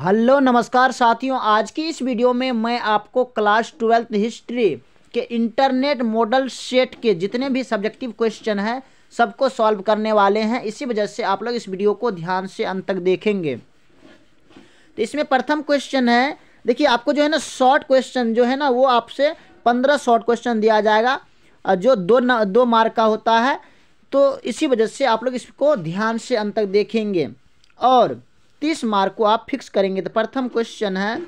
Hello नमस्कार साथियों, आज की इस वीडियो में मैं आपको क्लास 12th हिस्ट्री के इंटरनेट मॉडल सेट के जितने भी सब्जेक्टिव क्वेश्चन हैं सबको सॉल्व करने वाले हैं। इसी वजह से आप लोग इस वीडियो को ध्यान से अंत तक देखेंगे। तो इसमें प्रथम क्वेश्चन है, देखिए आपको जो है ना शॉर्ट क्वेश्चन जो है ना वो आपसे 15 शॉर्ट क्वेश्चन दिया जाएगा जो दो मार्क का होता है। तो इसी वजह से आप लोग इसको ध्यान से अंत तक देखेंगे और 30 मार्क को आप फिक्स करेंगे। तो प्रथम क्वेश्चन है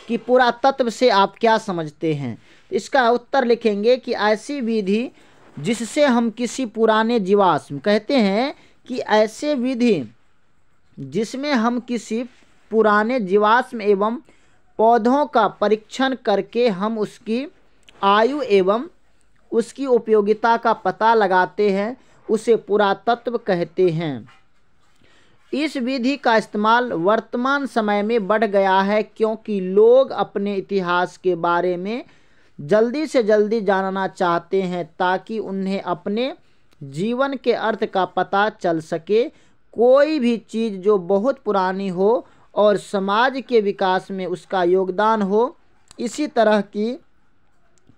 कि पुरातत्व से आप क्या समझते हैं। इसका उत्तर लिखेंगे कि ऐसी विधि जिससे हम किसी पुराने जीवाश्म, कहते हैं कि ऐसे विधि जिसमें हम किसी पुराने जीवाश्म एवं पौधों का परीक्षण करके हम उसकी आयु एवं उसकी उपयोगिता का पता लगाते हैं उसे पुरातत्व कहते हैं। इस विधि का इस्तेमाल वर्तमान समय में बढ़ गया है क्योंकि लोग अपने इतिहास के बारे में जल्दी से जल्दी जानना चाहते हैं ताकि उन्हें अपने जीवन के अर्थ का पता चल सके। कोई भी चीज़ जो बहुत पुरानी हो और समाज के विकास में उसका योगदान हो, इसी तरह की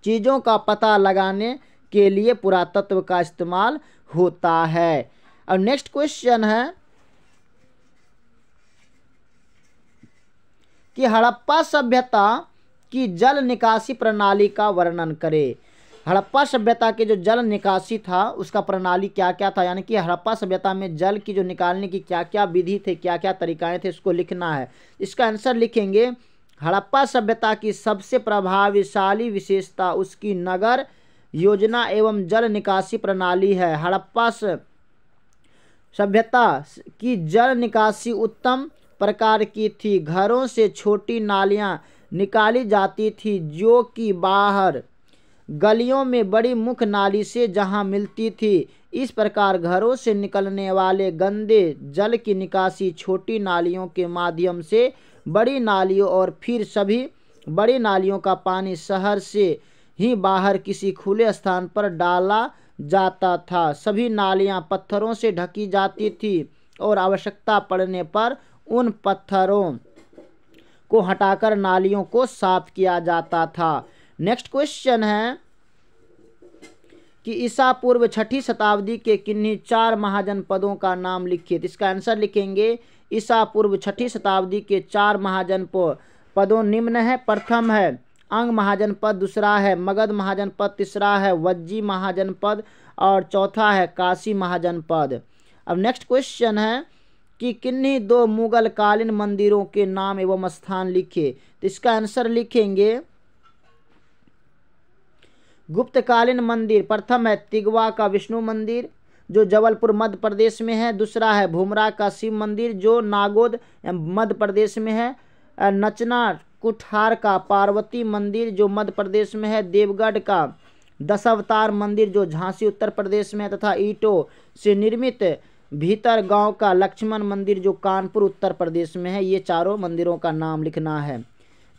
चीज़ों का पता लगाने के लिए पुरातत्व का इस्तेमाल होता है। और नेक्स्ट क्वेश्चन है कि हड़प्पा सभ्यता की जल निकासी प्रणाली का वर्णन करें। हड़प्पा सभ्यता के जो जल निकासी था उसका प्रणाली क्या क्या था, यानी कि हड़प्पा सभ्यता में जल की जो निकालने की क्या क्या विधि थे, क्या क्या तरीकाएं थे, इसको लिखना है। इसका आंसर लिखेंगे, हड़प्पा सभ्यता की सबसे प्रभावशाली विशेषता उसकी नगर योजना एवं जल निकासी प्रणाली है। हड़प्पा सभ्यता की जल निकासी उत्तम प्रकार की थी। घरों से छोटी नालियां निकाली जाती थी जो कि बाहर गलियों में बड़ी मुख्य नाली से जहां मिलती थी। इस प्रकार घरों से निकलने वाले गंदे जल की निकासी छोटी नालियों के माध्यम से बड़ी नालियों और फिर सभी बड़ी नालियों का पानी शहर से ही बाहर किसी खुले स्थान पर डाला जाता था। सभी नालियां पत्थरों से ढकी जाती थी और आवश्यकता पड़ने पर उन पत्थरों को हटाकर नालियों को साफ किया जाता था। नेक्स्ट क्वेश्चन है कि ईसा पूर्व 6ठी शताब्दी के किन्हीं 4 महाजनपदों का नाम लिखिए। तो इसका आंसर लिखेंगे, ईसा पूर्व 6ठी शताब्दी के 4 महाजनपदों निम्न है। प्रथम है अंग महाजनपद, दूसरा है मगध महाजनपद, तीसरा है वज्जी महाजनपद और चौथा है काशी महाजनपद। अब नेक्स्ट क्वेश्चन है कि किन्हीं 2 मुगल कालीन मंदिरों के नाम एवं स्थान लिखे। तो इसका आंसर लिखेंगे, गुप्तकालीन मंदिर। प्रथम है तिगवा का विष्णु मंदिर जो जबलपुर मध्य प्रदेश में है, दूसरा है भुमरा का शिव मंदिर जो नागौद मध्य प्रदेश में है, नचना कुठार का पार्वती मंदिर जो मध्य प्रदेश में है, देवगढ़ का दशावतार मंदिर जो झांसी उत्तर प्रदेश में है, तथा ईंटों से निर्मित भीतर गांव का लक्ष्मण मंदिर जो कानपुर उत्तर प्रदेश में है। ये चारों मंदिरों का नाम लिखना है।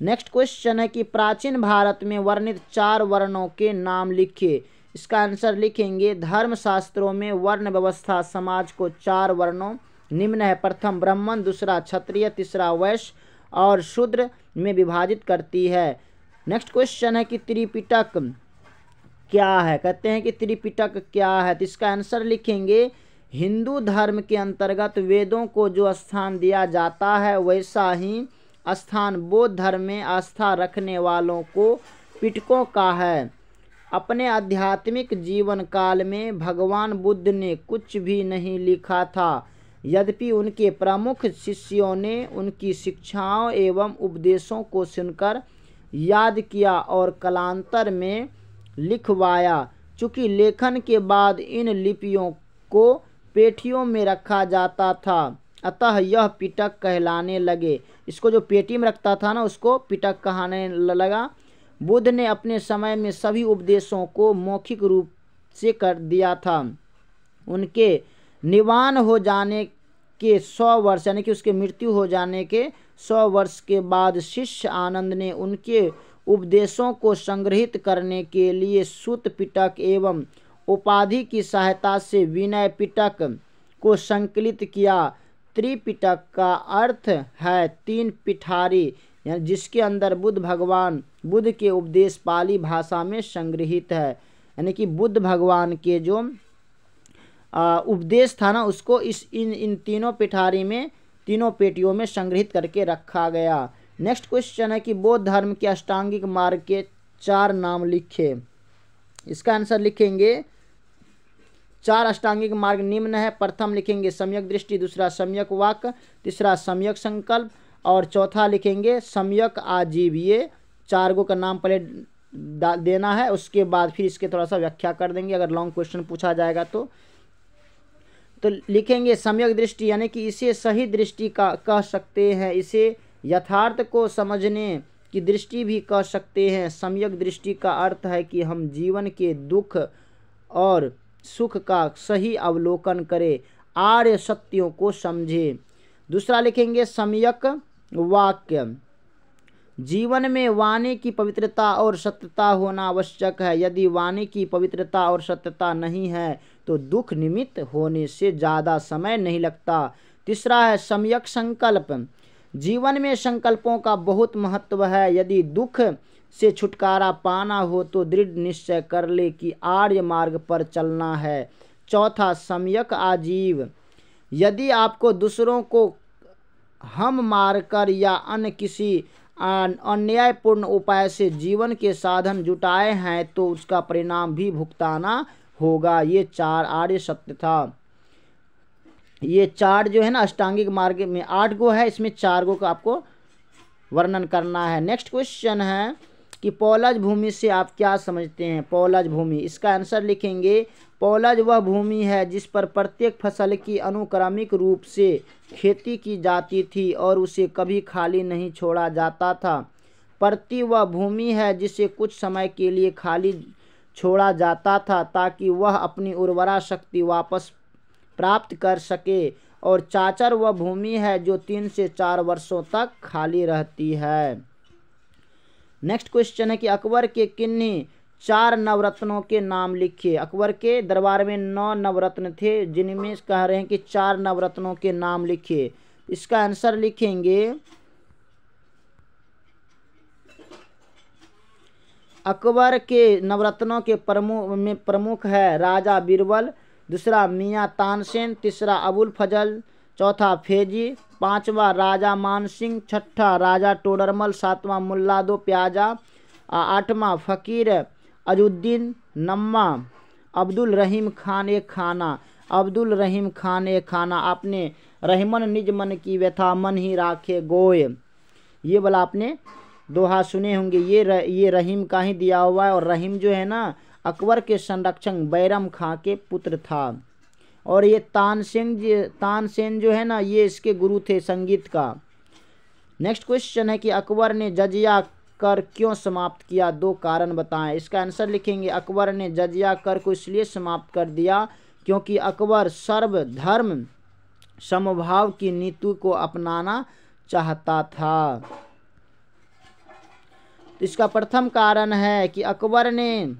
नेक्स्ट क्वेश्चन है कि प्राचीन भारत में वर्णित 4 वर्णों के नाम लिखिए। इसका आंसर लिखेंगे, धर्मशास्त्रों में वर्ण व्यवस्था समाज को 4 वर्णों निम्न है। प्रथम ब्राह्मण, दूसरा क्षत्रिय, तीसरा वैश्य और शूद्र में विभाजित करती है। नेक्स्ट क्वेश्चन है कि त्रिपिटक क्या है। कहते हैं कि त्रिपिटक क्या है। तो इसका आंसर लिखेंगे, हिंदू धर्म के अंतर्गत वेदों को जो स्थान दिया जाता है वैसा ही स्थान बौद्ध धर्म में आस्था रखने वालों को पिटकों का है। अपने आध्यात्मिक जीवन काल में भगवान बुद्ध ने कुछ भी नहीं लिखा था, यद्यपि उनके प्रमुख शिष्यों ने उनकी शिक्षाओं एवं उपदेशों को सुनकर याद किया और कालांतर में लिखवाया। चूँकि लेखन के बाद इन लिपियों को पेटियों में रखा जाता था अतः यह पिटक कहलाने लगे। इसको जो पेटी में रखता था ना उसको पिटक कहने लगा। बुद्ध ने अपने समय में सभी उपदेशों को मौखिक रूप से कर दिया था। उनके निवान हो जाने के 100 वर्ष यानी कि उसके मृत्यु हो जाने के 100 वर्ष के बाद शिष्य आनंद ने उनके उपदेशों को संग्रहित करने के लिए सूत पिटक एवं उपाधि की सहायता से विनय पिटक को संकलित किया। त्रिपिटक का अर्थ है 3 पिठारी, यानी जिसके अंदर बुद्ध के उपदेश पाली भाषा में संग्रहित है। यानी कि बुद्ध भगवान के जो उपदेश था ना, उसको इन तीनों पिठारी में, तीनों पेटियों में संग्रहित करके रखा गया। नेक्स्ट क्वेश्चन है कि बौद्ध धर्म के अष्टांगिक मार्ग के 4 नाम लिखे। इसका आंसर लिखेंगे 4 अष्टांगिक मार्ग निम्न है। प्रथम लिखेंगे सम्यक दृष्टि, दूसरा सम्यक वाक्य, तीसरा सम्यक संकल्प और चौथा लिखेंगे सम्यक आजीव। ये 4 का नाम पहले देना है, उसके बाद फिर इसके थोड़ा सा व्याख्या कर देंगे अगर लॉन्ग क्वेश्चन पूछा जाएगा तो लिखेंगे सम्यक दृष्टि, यानी कि इसे सही दृष्टि का कह सकते हैं, इसे यथार्थ को समझने की दृष्टि भी कह सकते हैं। सम्यक दृष्टि का अर्थ है कि हम जीवन के दुख और सुख का सही अवलोकन करें, आर्य सत्यों को समझें। दूसरा लिखेंगे सम्यक वाक्य, जीवन में वाणी की पवित्रता और सत्यता होना आवश्यक है। यदि वाणी की पवित्रता और सत्यता नहीं है तो दुख निमित्त होने से ज़्यादा समय नहीं लगता। तीसरा है सम्यक संकल्प, जीवन में संकल्पों का बहुत महत्व है। यदि दुख से छुटकारा पाना हो तो दृढ़ निश्चय कर ले कि आर्य मार्ग पर चलना है। चौथा सम्यक आजीव, यदि आपको दूसरों को हम मारकर या अन्य किसी अन्यायपूर्ण उपाय से जीवन के साधन जुटाए हैं तो उसका परिणाम भी भुगताना होगा। ये 4 आर्य सत्य था। ये 4 जो है ना अष्टांगिक मार्ग में 8 गो है, इसमें 4 गो का आपको वर्णन करना है। नेक्स्ट क्वेश्चन है कि पौलज भूमि से आप क्या समझते हैं। पौलज भूमि, इसका आंसर लिखेंगे पौलज वह भूमि है जिस पर प्रत्येक फसल की अनुक्रमिक रूप से खेती की जाती थी और उसे कभी खाली नहीं छोड़ा जाता था। प्रति वह भूमि है जिसे कुछ समय के लिए खाली छोड़ा जाता था ताकि वह अपनी उर्वरा शक्ति वापस प्राप्त कर सके। और चाचर वह भूमि है जो 3 से 4 वर्षों तक खाली रहती है। नेक्स्ट क्वेश्चन है कि अकबर के किन्हीं 4 नवरत्नों के नाम लिखिए। अकबर के दरबार में 9 नवरत्न थे, जिनमें कह रहे हैं कि 4 नवरत्नों के नाम लिखिए। इसका आंसर लिखेंगे अकबर के नवरत्नों के प्रमुख है राजा बीरबल, दूसरा मियाँ तानसेन, तीसरा अबुल फजल, चौथा फैजी, 5वां राजा मानसिंह, 6ठा राजा टोडरमल, 7वां मुल्ला दो प्याजा, 8वां फ़कीर अजुद्दीन, 9वां अब्दुल रहीम खान एक खाना। अब्दुल रहीम खान एक खाना, आपने रहीमन निज मन की व्यथा मन ही राखे गोय, ये वाला आपने दोहा सुने होंगे। ये रहीम का ही दिया हुआ है। और रहीम जो है ना अकबर के संरक्षक बैरम खां के पुत्र था। और ये तानसेन जो है ना ये इसके गुरु थे संगीत का। नेक्स्ट क्वेश्चन है कि अकबर ने जजिया कर क्यों समाप्त किया, 2 कारण बताएं। इसका आंसर लिखेंगे अकबर ने जजिया कर को इसलिए समाप्त कर दिया क्योंकि अकबर सर्वधर्म समभाव की नीति को अपनाना चाहता था। इसका प्रथम कारण है कि अकबर ने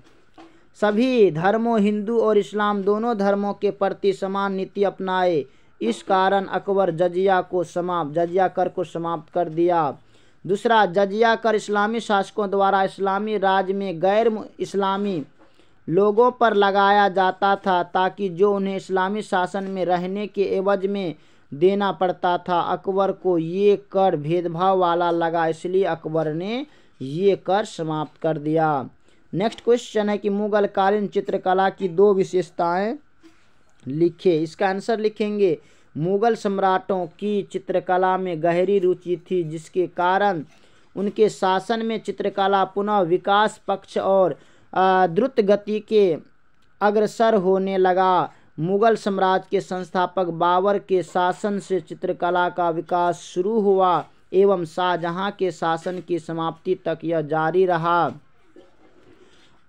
सभी धर्मों हिंदू और इस्लाम दोनों धर्मों के प्रति समान नीति अपनाए। इस कारण अकबर जजिया कर को समाप्त कर दिया। दूसरा, जजिया कर इस्लामी शासकों द्वारा इस्लामी राज्य में गैर इस्लामी लोगों पर लगाया जाता था ताकि जो उन्हें इस्लामी शासन में रहने के एवज में देना पड़ता था। अकबर को ये कर भेदभाव वाला लगा, इसलिए अकबर ने ये कर समाप्त कर दिया। नेक्स्ट क्वेश्चन है कि मुगल कालीन चित्रकला की 2 विशेषताएं लिखे। इसका आंसर लिखेंगे मुगल सम्राटों की चित्रकला में गहरी रुचि थी जिसके कारण उनके शासन में चित्रकला पुनः विकास पक्ष और द्रुत गति के अग्रसर होने लगा। मुगल साम्राज्य के संस्थापक बाबर के शासन से चित्रकला का विकास शुरू हुआ एवं शाहजहां के शासन की समाप्ति तक यह जारी रहा।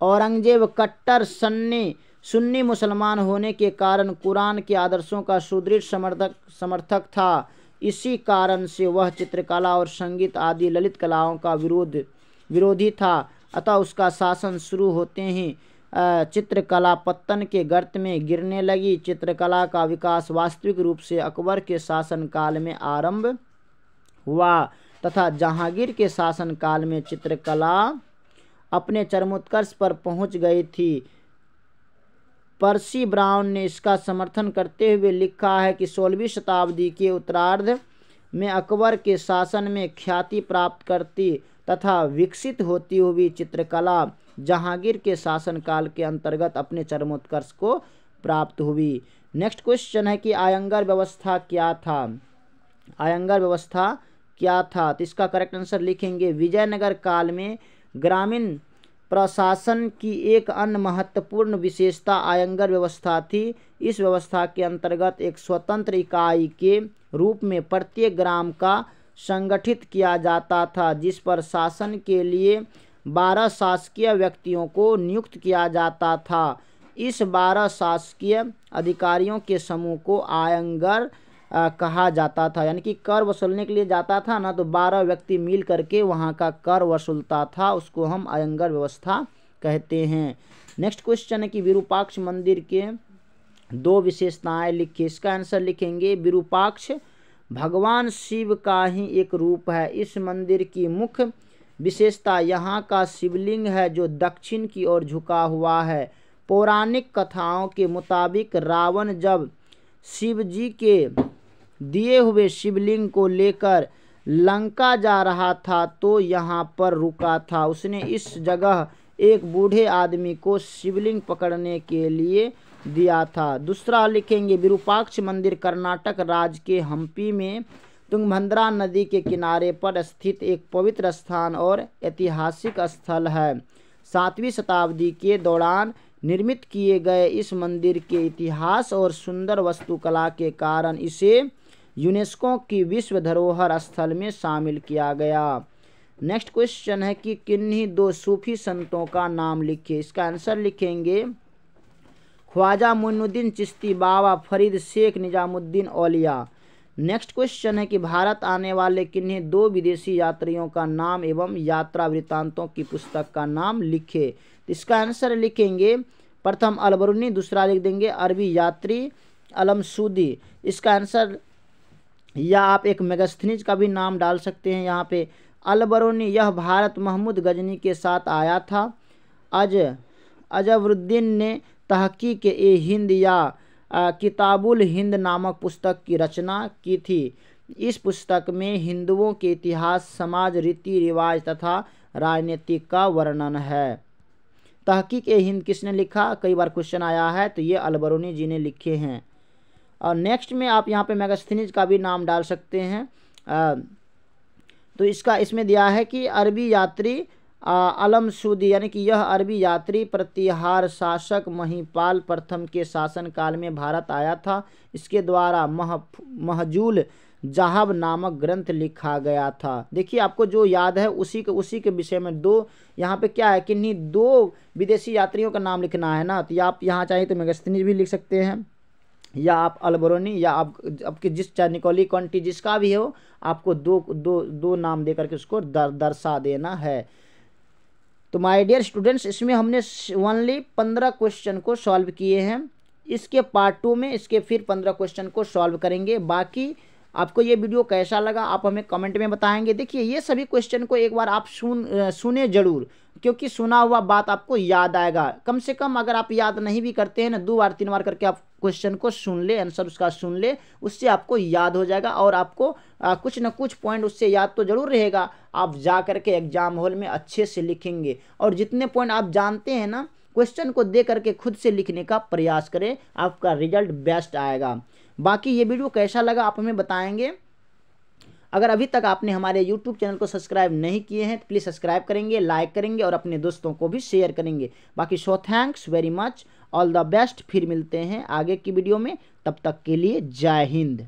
औरंगजेब कट्टर सुन्नी मुसलमान होने के कारण कुरान के आदर्शों का सुदृढ़ समर्थक था। इसी कारण से वह चित्रकला और संगीत आदि ललित कलाओं का विरोधी था। अतः उसका शासन शुरू होते ही चित्रकला पत्तन के गर्त में गिरने लगी। चित्रकला का विकास वास्तविक रूप से अकबर के शासनकाल में आरंभ हुआ तथा जहांगीर के शासनकाल में चित्रकला अपने चरमोत्कर्ष पर पहुंच गई थी। पर्सी ब्राउन ने इसका समर्थन करते हुए लिखा है कि 16वीं शताब्दी के उत्तरार्ध में अकबर के शासन में ख्याति प्राप्त करती तथा विकसित होती हुई चित्रकला जहांगीर के शासनकाल के अंतर्गत अपने चरमोत्कर्ष को प्राप्त हुई। नेक्स्ट क्वेश्चन है कि आयंगर व्यवस्था क्या था। आयंगर व्यवस्था क्या था, तो इसका करेक्ट आंसर लिखेंगे विजयनगर काल में ग्रामीण प्रशासन की एक अन्य महत्वपूर्ण विशेषता आयंगर व्यवस्था थी। इस व्यवस्था के अंतर्गत एक स्वतंत्र इकाई के रूप में प्रत्येक ग्राम का संगठित किया जाता था, जिस पर शासन के लिए 12 शासकीय व्यक्तियों को नियुक्त किया जाता था। इस 12 शासकीय अधिकारियों के समूह को आयंगर कहा जाता था, यानी कि कर वसूलने के लिए जाता था ना, तो 12 व्यक्ति मिल करके वहाँ का कर वसूलता था, उसको हम आयंगर व्यवस्था कहते हैं। नेक्स्ट क्वेश्चन है कि विरूपाक्ष मंदिर के 2 विशेषताएं लिखिए। इसका आंसर लिखेंगे विरूपाक्ष भगवान शिव का ही एक रूप है। इस मंदिर की मुख्य विशेषता यहाँ का शिवलिंग है जो दक्षिण की ओर झुका हुआ है। पौराणिक कथाओं के मुताबिक रावण जब शिव जी के दिए हुए शिवलिंग को लेकर लंका जा रहा था तो यहाँ पर रुका था। उसने इस जगह एक बूढ़े आदमी को शिवलिंग पकड़ने के लिए दिया था। दूसरा लिखेंगे विरूपाक्ष मंदिर कर्नाटक राज्य के हम्पी में तुंगभद्रा नदी के किनारे पर स्थित एक पवित्र स्थान और ऐतिहासिक स्थल है। 7वीं शताब्दी के दौरान निर्मित किए गए इस मंदिर के इतिहास और सुंदर वास्तुकला के कारण इसे यूनेस्को की विश्व धरोहर स्थल में शामिल किया गया। नेक्स्ट क्वेश्चन है कि किन्हीं 2 सूफी संतों का नाम लिखिए। इसका आंसर लिखेंगे ख्वाजा मोइनुद्दीन चिश्ती, बाबा फरीद, शेख निजामुद्दीन औलिया। नेक्स्ट क्वेश्चन है कि भारत आने वाले किन्हीं 2 विदेशी यात्रियों का नाम एवं यात्रा वृत्तांतों की पुस्तक का नाम लिखे। इसका आंसर लिखेंगे प्रथम अलबरूनी, दूसरा लिख देंगे अरबी यात्री अलमसूदी। इसका आंसर, या आप एक मेगास्थनीज का भी नाम डाल सकते हैं यहाँ पे। अलबरूनी यह भारत महमूद गजनी के साथ आया था। अजवरुद्दीन ने तहकीक ए हिंद या किताबुल हिंद नामक पुस्तक की रचना की थी। इस पुस्तक में हिंदुओं के इतिहास, समाज, रीति रिवाज तथा राजनीतिक का वर्णन है। तहकीक ए हिंद किसने लिखा, कई बार क्वेश्चन आया है, तो ये अलबरूनी जी ने लिखे हैं। और नेक्स्ट में आप यहाँ पे मेगास्थनीज का भी नाम डाल सकते हैं। तो इसमें दिया है कि अरबी यात्री अलमसूदी, यानी कि यह अरबी यात्री प्रतिहार शासक महिपाल प्रथम के शासनकाल में भारत आया था। इसके द्वारा महजूल जहाब नामक ग्रंथ लिखा गया था। देखिए आपको जो याद है उसी के विषय में 2 यहाँ पे क्या है कि इन्हीं 2 विदेशी यात्रियों का नाम लिखना है ना, तो आप यहाँ चाहे तो मेगास्थनीज भी लिख सकते हैं, या आप अलबरूनी, या आपके चाहे निकोली कॉन्टी जिसका भी हो, आपको दो नाम दे करके उसको दर्शा देना है। तो माय डियर स्टूडेंट्स, इसमें हमने ओनली 15 क्वेश्चन को सॉल्व किए हैं। इसके पार्ट 2 में इसके फिर 15 क्वेश्चन को सॉल्व करेंगे। बाकी आपको ये वीडियो कैसा लगा आप हमें कमेंट में बताएंगे। देखिए ये सभी क्वेश्चन को एक बार आप सुने जरूर, क्योंकि सुना हुआ बात आपको याद आएगा। कम से कम अगर आप याद नहीं भी करते हैं ना, 2 बार 3 बार करके आप क्वेश्चन को सुन ले, आंसर उसका सुन ले, उससे आपको याद हो जाएगा और आपको कुछ ना कुछ पॉइंट उससे याद तो जरूर रहेगा। आप जा करके एग्जाम हॉल में अच्छे से लिखेंगे और जितने पॉइंट आप जानते हैं ना, क्वेश्चन को दे करके खुद से लिखने का प्रयास करें, आपका रिजल्ट बेस्ट आएगा। बाकी ये वीडियो कैसा लगा आप हमें बताएंगे। अगर अभी तक आपने हमारे YouTube चैनल को सब्सक्राइब नहीं किए हैं तो प्लीज़ सब्सक्राइब करेंगे, लाइक करेंगे और अपने दोस्तों को भी शेयर करेंगे। बाकी thanks very much, all the best. फिर मिलते हैं आगे की वीडियो में, तब तक के लिए जय हिंद।